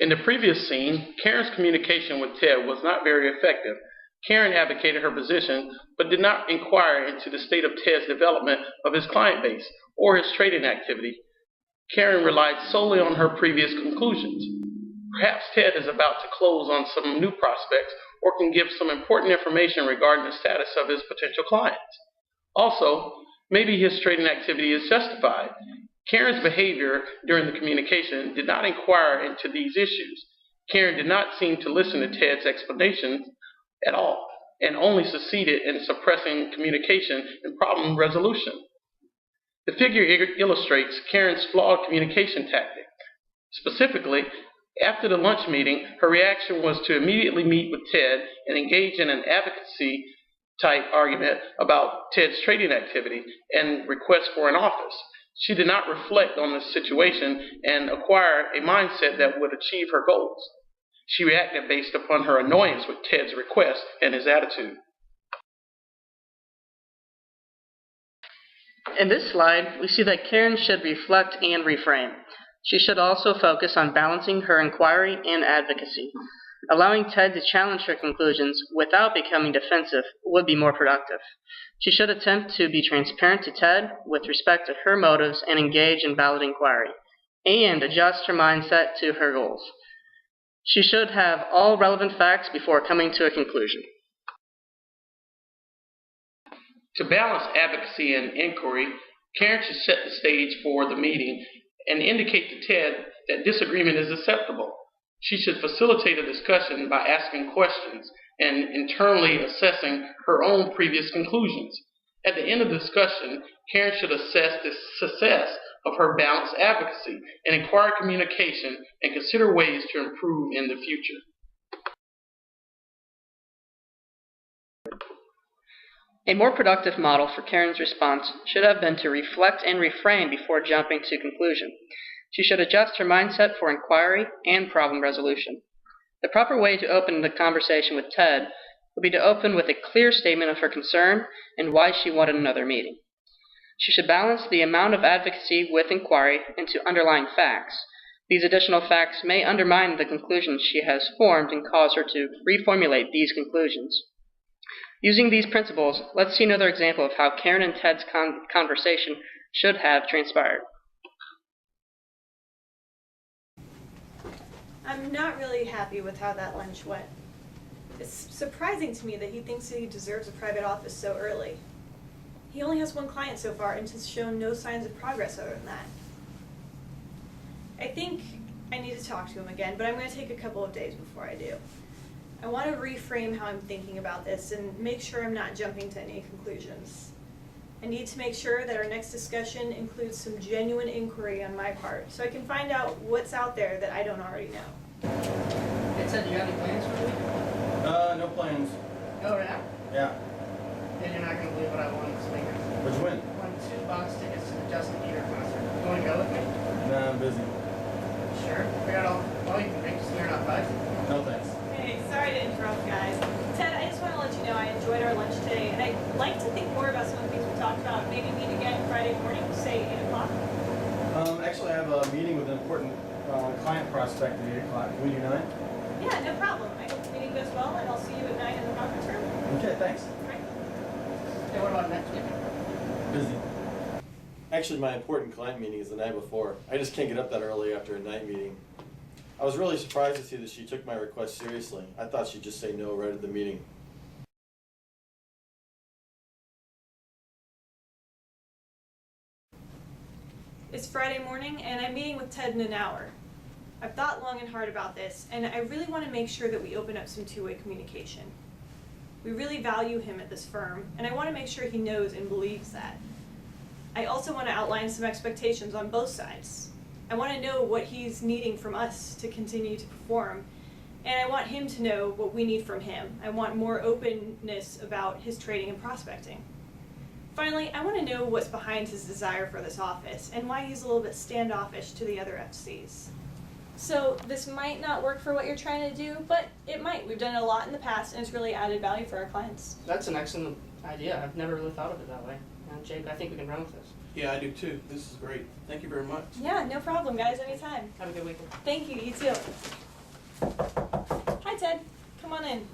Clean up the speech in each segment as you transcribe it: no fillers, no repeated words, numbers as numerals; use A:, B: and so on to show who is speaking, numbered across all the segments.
A: In the previous scene, Karen's communication with Ted was not very effective. Karen advocated her position, but did not inquire into the state of Ted's development of his client base or his trading activity. Karen relied solely on her previous conclusions. Perhaps Ted is about to close on some new prospects or can give some important information regarding the status of his potential clients. Also, maybe his trading activity is justified. Karen's behavior during the communication did not inquire into these issues. Karen did not seem to listen to Ted's explanations at all, and only succeeded in suppressing communication and problem resolution. The figure illustrates Karen's flawed communication tactic. Specifically, after the lunch meeting, her reaction was to immediately meet with Ted and engage in an advocacy-type argument about Ted's trading activity and request for an office. She did not reflect on the situation and acquire a mindset that would achieve her goals. She reacted based upon her annoyance with Ted's request and his attitude.
B: In this slide, we see that Karen should reflect and reframe. She should also focus on balancing her inquiry and advocacy. Allowing Ted to challenge her conclusions without becoming defensive would be more productive. She should attempt to be transparent to Ted with respect to her motives and engage in valid inquiry, and adjust her mindset to her goals. She should have all relevant facts before coming to a conclusion.
A: To balance advocacy and inquiry, Karen should set the stage for the meeting and indicate to Ted that disagreement is acceptable. She should facilitate a discussion by asking questions and internally assessing her own previous conclusions. At the end of the discussion, Karen should assess the success of her balanced advocacy and inquire communication and consider ways to improve in the future.
B: A more productive model for Karen's response should have been to reflect and refrain before jumping to conclusion. She should adjust her mindset for inquiry and problem resolution. The proper way to open the conversation with Ted would be to open with a clear statement of her concern and why she wanted another meeting. She should balance the amount of advocacy with inquiry into underlying facts. These additional facts may undermine the conclusions she has formed and cause her to reformulate these conclusions. Using these principles, let's see another example of how Karen and Ted's conversation should have transpired.
C: I'm not really happy with how that lunch went. It's surprising to me that he thinks that he deserves a private office so early. He only has one client so far and has shown no signs of progress other than that. I think I need to talk to him again, but I'm going to take a couple of days before I do. I want to reframe how I'm thinking about this and make sure I'm not jumping to any conclusions. I need to make sure that our next discussion includes some genuine inquiry on my part, so I can find out what's out there that I don't already know.
B: Hey Ted, do you have any plans for the week?
D: No plans.
B: Oh, yeah?
D: Yeah.
B: And you're not going to believe what I won this weekend.
D: What'd you win?
B: I won 2 box tickets to the Justin Bieber concert. You want to go with me?
D: Nah, I'm busy.
B: Sure. We got all you can drink, so you're not fighting.
D: No thanks.
C: Hey, sorry to interrupt, guys. Ted, I just want to let you know I enjoyed our lunch today, and I'd like to think more about some of the things we talked about. Maybe meet again Friday morning, say 8 o'clock.
D: Actually, I have a meeting with an important client prospect at 8 o'clock. Can we do 9?
C: Yeah, no problem. I hope the meeting goes well, and I'll see you at 9 in the conference room.
D: Okay, thanks.
C: Right.
B: Hey, what about next week?
D: Busy. Actually, my important client meeting is the night before. I just can't get up that early after a night meeting. I was really surprised to see that she took my request seriously. I thought she'd just say no right at the meeting.
C: It's Friday morning, and I'm meeting with Ted in an hour. I've thought long and hard about this, and I really want to make sure that we open up some two-way communication. We really value him at this firm, and I want to make sure he knows and believes that. I also want to outline some expectations on both sides. I want to know what he's needing from us to continue to perform, and I want him to know what we need from him. I want more openness about his trading and prospecting. Finally, I want to know what's behind his desire for this office and why he's a little bit standoffish to the other FCs. So this might not work for what you're trying to do, but it might. We've done it a lot in the past, and it's really added value for our clients.
B: That's an excellent idea. I've never really thought of it that way. And Jake, I think we can run with this.
E: Yeah, I do too. This is great. Thank you very much.
C: Yeah, no problem, guys. Anytime.
B: Have a good weekend.
C: Thank you. You too. Hi, Ted. Come on in.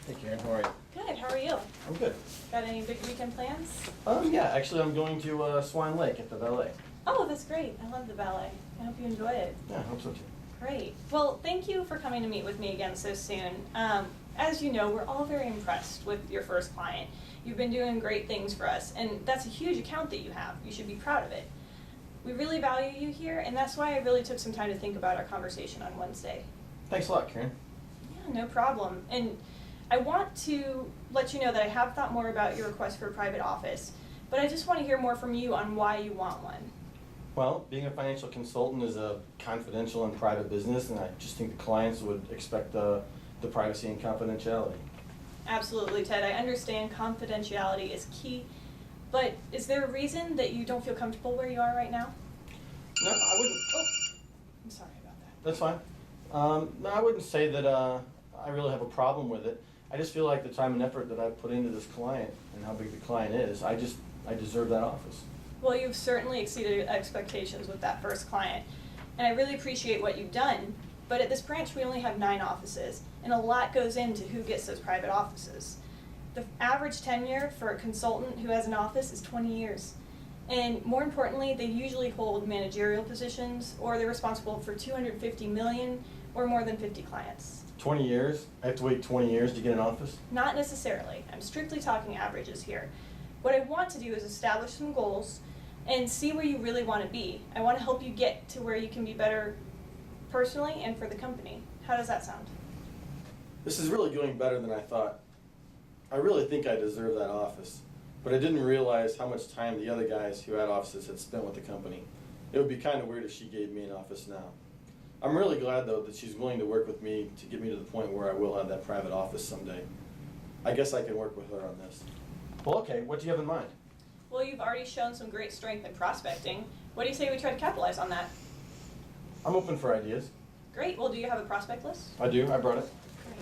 D: Hey Karen, how are you?
C: Good. How are you?
D: I'm good.
C: Got any big weekend plans?
D: Yeah, actually I'm going to Swan Lake at the ballet.
C: Oh, that's great. I love the ballet. I hope you enjoy it.
D: Yeah, I hope so too.
C: Great. Well, thank you for coming to meet with me again so soon. As you know, we're all very impressed with your first client. You've been doing great things for us, and that's a huge account that you have. You should be proud of it. We really value you here, and that's why I really took some time to think about our conversation on Wednesday.
D: Thanks a lot, Karen.
C: Yeah, no problem. And I want to let you know that I have thought more about your request for a private office, but I just want to hear more from you on why you want one.
D: Well, being a financial consultant is a confidential and private business, and I just think the clients would expect the privacy and confidentiality.
C: Absolutely, Ted. I understand confidentiality is key, but is there a reason that you don't feel comfortable where you are right now?
D: No, I wouldn't.
C: Oh, I'm sorry about that.
D: That's fine. No, I wouldn't say that I really have a problem with it. I just feel like the time and effort that I've put into this client and how big the client is, I deserve that office.
C: Well, you've certainly exceeded expectations with that first client, and I really appreciate what you've done, but at this branch we only have 9 offices, and a lot goes into who gets those private offices. The average tenure for a consultant who has an office is 20 years. And more importantly, they usually hold managerial positions, or they're responsible for 250 million or more than 50 clients.
D: 20 years? I have to wait 20 years to get an office?
C: Not necessarily. I'm strictly talking averages here. What I want to do is establish some goals and see where you really want to be. I want to help you get to where you can be better personally and for the company. How does that sound?
D: This is really going better than I thought. I really think I deserve that office, but I didn't realize how much time the other guys who had offices had spent with the company. It would be kind of weird if she gave me an office now. I'm really glad, though, that she's willing to work with me to get me to the point where I will have that private office someday. I guess I can work with her on this. Well, okay, what do you have in mind?
C: Well, you've already shown some great strength in prospecting. What do you say we try to capitalize on that?
D: I'm open for ideas.
C: Great. Well, do you have a prospect list?
D: I do, I brought it.
C: Great.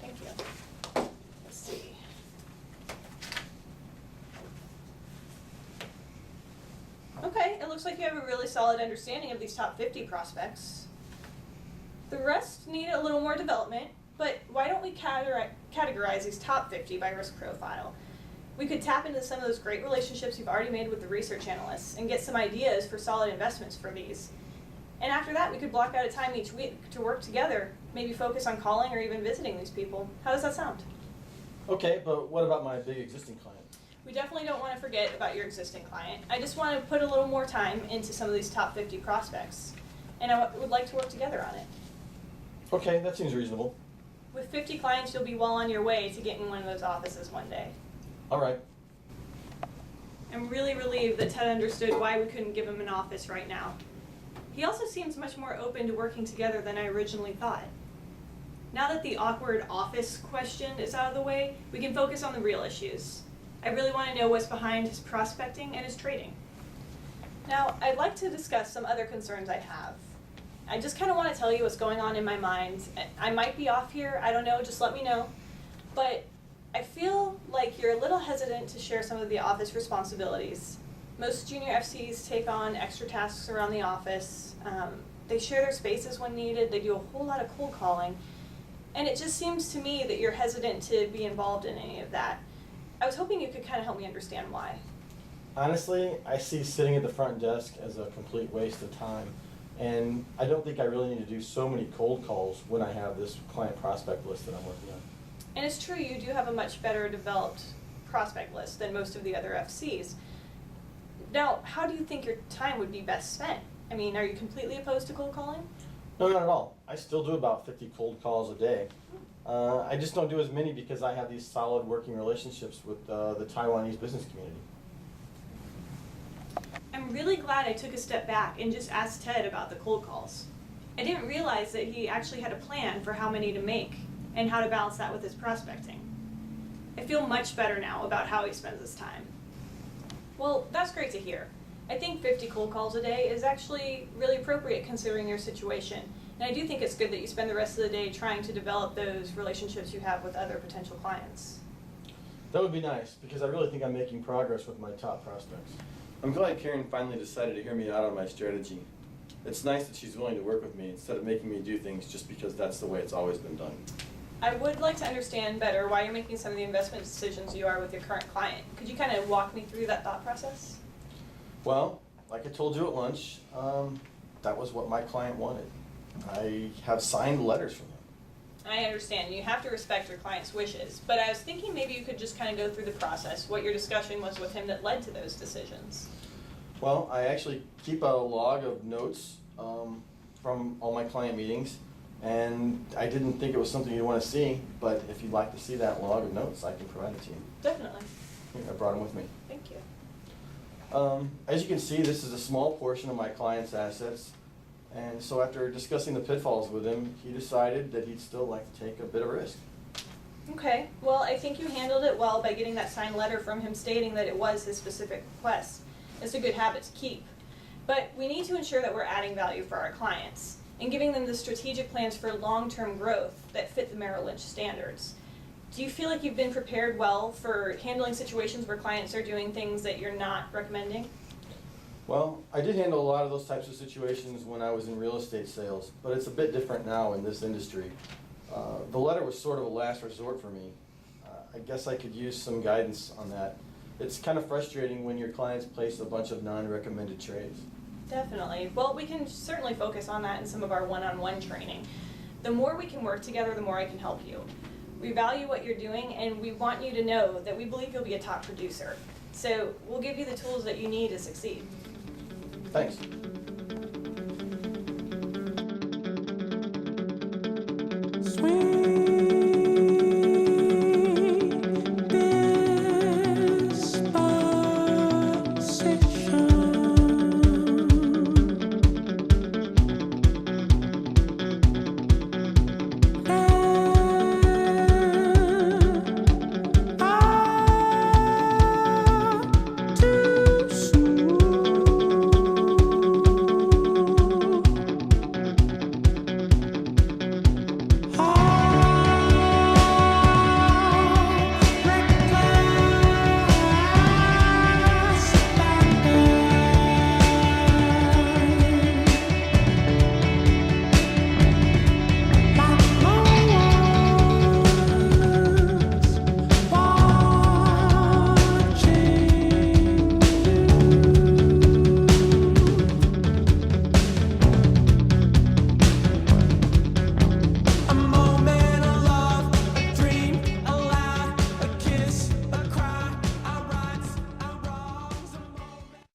C: Thank you. Let's see. Okay, it looks like you have a really solid understanding of these top 50 prospects. The rest need a little more development, but why don't we categorize these top 50 by risk profile? We could tap into some of those great relationships you've already made with the research analysts and get some ideas for solid investments for these. And after that, we could block out a time each week to work together, maybe focus on calling or even visiting these people. How does that sound?
D: Okay, but what about my big existing client?
C: We definitely don't want to forget about your existing client. I just want to put a little more time into some of these top 50 prospects, and I would like to work together on it.
D: Okay, that seems reasonable.
C: With 50 clients, you'll be well on your way to getting one of those offices one day.
D: All right.
C: I'm really relieved that Ted understood why we couldn't give him an office right now. He also seems much more open to working together than I originally thought. Now that the awkward office question is out of the way, we can focus on the real issues. I really want to know what's behind his prospecting and his trading. Now, I'd like to discuss some other concerns I have. I just kind of want to tell you what's going on in my mind. I might be off here, I don't know, just let me know. But I feel like you're a little hesitant to share some of the office responsibilities. Most junior FCs take on extra tasks around the office. They share their spaces when needed. They do a whole lot of cold calling. And it just seems to me that you're hesitant to be involved in any of that. I was hoping you could kind of help me understand why.
D: Honestly, I see sitting at the front desk as a complete waste of time. And I don't think I really need to do so many cold calls when I have this client prospect list that I'm working on.
C: And it's true, you do have a much better developed prospect list than most of the other FCs. Now, how do you think your time would be best spent? I mean, are you completely opposed to cold calling?
D: No, not at all. I still do about 50 cold calls a day. I just don't do as many because I have these solid working relationships with the Taiwanese business community.
C: I'm really glad I took a step back and just asked Ted about the cold calls. I didn't realize that he actually had a plan for how many to make and how to balance that with his prospecting. I feel much better now about how he spends his time. Well, that's great to hear. I think 50 cold calls a day is actually really appropriate considering your situation. And I do think it's good that you spend the rest of the day trying to develop those relationships you have with other potential clients.
D: That would be nice because I really think I'm making progress with my top prospects. I'm glad Karen finally decided to hear me out on my strategy. It's nice that she's willing to work with me instead of making me do things just because that's the way it's always been done.
C: I would like to understand better why you're making some of the investment decisions you are with your current client. Could you kind of walk me through that thought process?
D: Well, like I told you at lunch, that was what my client wanted. I have signed letters from him.
C: I understand. You have to respect your client's wishes, but I was thinking maybe you could just kind of go through the process, what your discussion was with him that led to those decisions.
D: Well, I actually keep a log of notes from all my client meetings, and I didn't think it was something you'd want to see, but if you'd like to see that log of notes, I can provide it to you.
C: Definitely.
D: Here, I brought them with me.
C: Thank you.
D: As you can see, this is a small portion of my client's assets, and so after discussing the pitfalls with him, he decided that he'd still like to take a bit of risk.
C: Okay. Well, I think you handled it well by getting that signed letter from him stating that it was his specific request. It's a good habit to keep. But we need to ensure that we're adding value for our clients and giving them the strategic plans for long-term growth that fit the Merrill Lynch standards. Do you feel like you've been prepared well for handling situations where clients are doing things that you're not recommending?
D: Well, I did handle a lot of those types of situations when I was in real estate sales, but it's a bit different now in this industry. The letter was sort of a last resort for me. I guess I could use some guidance on that. It's kind of frustrating when your clients place a bunch of non-recommended trades.
C: Definitely. Well, we can certainly focus on that in some of our one-on-one training. The more we can work together, the more I can help you. We value what you're doing, and we want you to know that we believe you'll be a top producer. So we'll give you the tools that you need to succeed.
D: Thanks.